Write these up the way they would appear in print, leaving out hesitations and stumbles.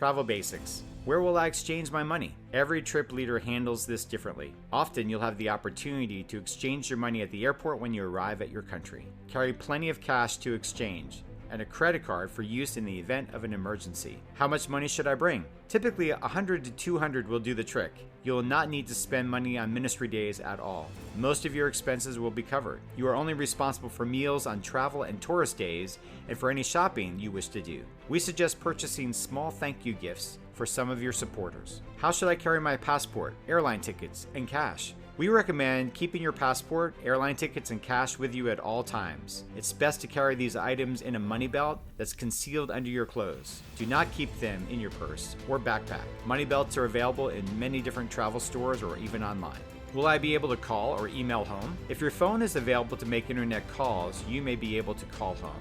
Travel basics. Where will I exchange my money? Every trip leader handles this differently. Often you'll have the opportunity to exchange your money at the airport when you arrive at your country. Carry plenty of cash to exchange and a credit card for use in the event of an emergency. How much money should I bring? Typically 100 to 200 will do the trick. You will not need to spend money on ministry days at all. Most of your expenses will be covered. You are only responsible for meals on travel and tourist days and for any shopping you wish to do. We suggest purchasing small thank you gifts for some of your supporters. How should I carry my passport, airline tickets, and cash? We recommend keeping your passport, airline tickets, and cash with you at all times. It's best to carry these items in a money belt that's concealed under your clothes. Do not keep them in your purse or backpack. Money belts are available in many different travel stores or even online. Will I be able to call or email home? If your phone is available to make internet calls, you may be able to call home.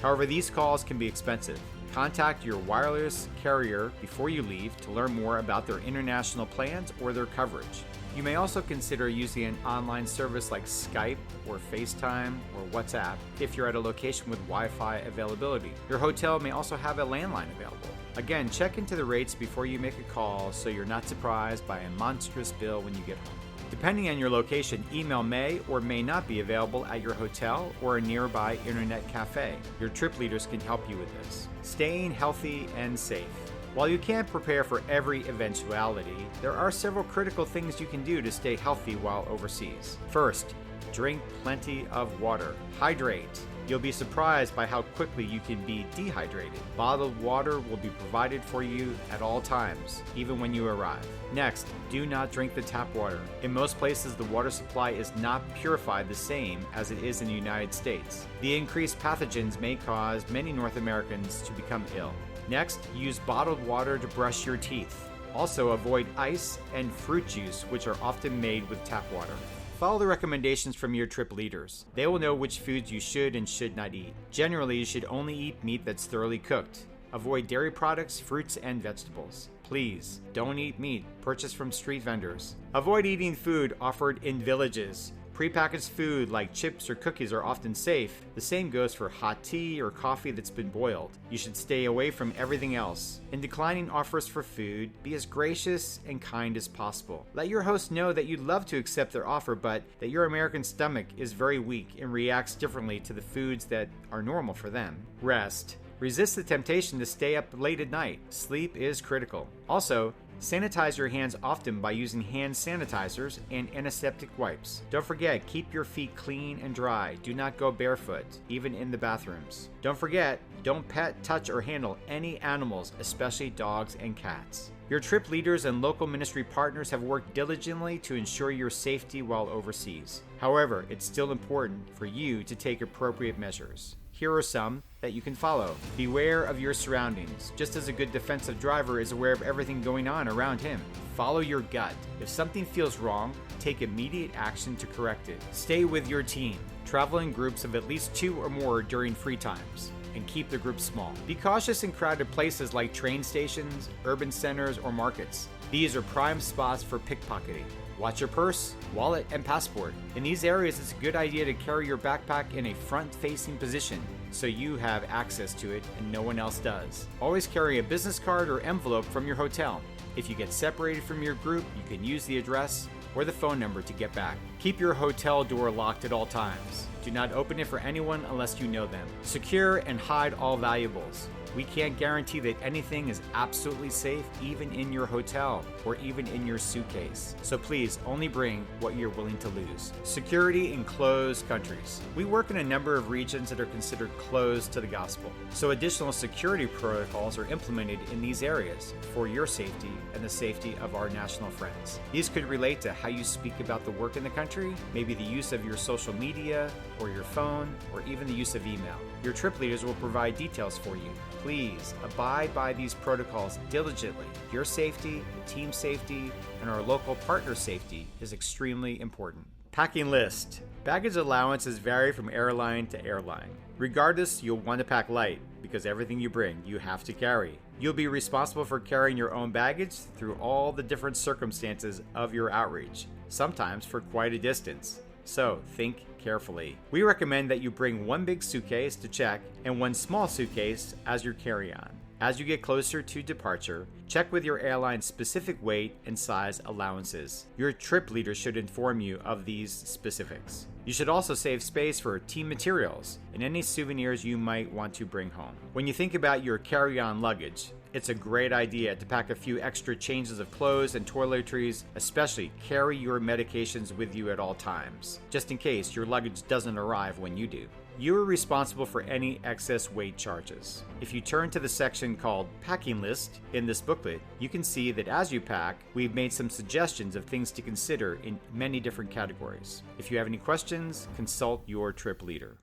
However, these calls can be expensive. Contact your wireless carrier before you leave to learn more about their international plans or their coverage. You may also consider using an online service like Skype or FaceTime or WhatsApp if you're at a location with Wi-Fi availability. Your hotel may also have a landline available. Again, check into the rates before you make a call so you're not surprised by a monstrous bill when you get home. Depending on your location, email may or may not be available at your hotel or a nearby internet cafe. Your trip leaders can help you with this. Staying healthy and safe. While you can't prepare for every eventuality, there are several critical things you can do to stay healthy while overseas. First, drink plenty of water. Hydrate. You'll be surprised by how quickly you can be dehydrated. Bottled water will be provided for you at all times, even when you arrive. Next, do not drink the tap water. In most places, the water supply is not purified the same as it is in the United States. The increased pathogens may cause many North Americans to become ill. Next, use bottled water to brush your teeth. Also, avoid ice and fruit juice, which are often made with tap water. Follow the recommendations from your trip leaders. They will know which foods you should and should not eat. Generally, you should only eat meat that's thoroughly cooked. Avoid dairy products, fruits, and vegetables. Please, don't eat meat purchased from street vendors. Avoid eating food offered in villages. Prepackaged food like chips or cookies are often safe. The same goes for hot tea or coffee that's been boiled. You should stay away from everything else. In declining offers for food, be as gracious and kind as possible. Let your host know that you'd love to accept their offer, but that your American stomach is very weak and reacts differently to the foods that are normal for them. Rest. Resist the temptation to stay up late at night. Sleep is critical. Also, sanitize your hands often by using hand sanitizers and antiseptic wipes. Don't forget, keep your feet clean and dry. Do not go barefoot, even in the bathrooms. Don't forget, don't pet, touch, or handle any animals, especially dogs and cats. Your trip leaders and local ministry partners have worked diligently to ensure your safety while overseas. However, it's still important for you to take appropriate measures. Here are some that you can follow. Beware of your surroundings, just as a good defensive driver is aware of everything going on around him. Follow your gut. If something feels wrong, take immediate action to correct it. Stay with your team. Travel in groups of at least 2 or more during free times, and keep the group small. Be cautious in crowded places like train stations, urban centers, or markets. These are prime spots for pickpocketing. Watch your purse, wallet, and passport. In these areas, it's a good idea to carry your backpack in a front-facing position so you have access to it and no one else does. Always carry a business card or envelope from your hotel. If you get separated from your group, you can use the address or the phone number to get back. Keep your hotel door locked at all times. Do not open it for anyone unless you know them. Secure and hide all valuables. We can't guarantee that anything is absolutely safe even in your hotel or even in your suitcase. So please only bring what you're willing to lose. Security in closed countries. We work in a number of regions that are considered closed to the gospel. So additional security protocols are implemented in these areas for your safety and the safety of our national friends. These could relate to how you speak about the work in the country, maybe the use of your social media or your phone, or even the use of email. Your trip leaders will provide details for you. Please abide by these protocols diligently. Your safety, the team safety, and our local partner safety is extremely important. Packing list. Baggage allowances vary from airline to airline. Regardless, you'll want to pack light because everything you bring, you have to carry. You'll be responsible for carrying your own baggage through all the different circumstances of your outreach, sometimes for quite a distance. So think carefully. We recommend that you bring one big suitcase to check and one small suitcase as your carry-on. As you get closer to departure, check with your airline's specific weight and size allowances. Your trip leader should inform you of these specifics. You should also save space for team materials and any souvenirs you might want to bring home. When you think about your carry-on luggage, it's a great idea to pack a few extra changes of clothes and toiletries, especially carry your medications with you at all times, just in case your luggage doesn't arrive when you do. You are responsible for any excess weight charges. If you turn to the section called Packing List in this booklet, you can see that as you pack, we've made some suggestions of things to consider in many different categories. If you have any questions, consult your trip leader.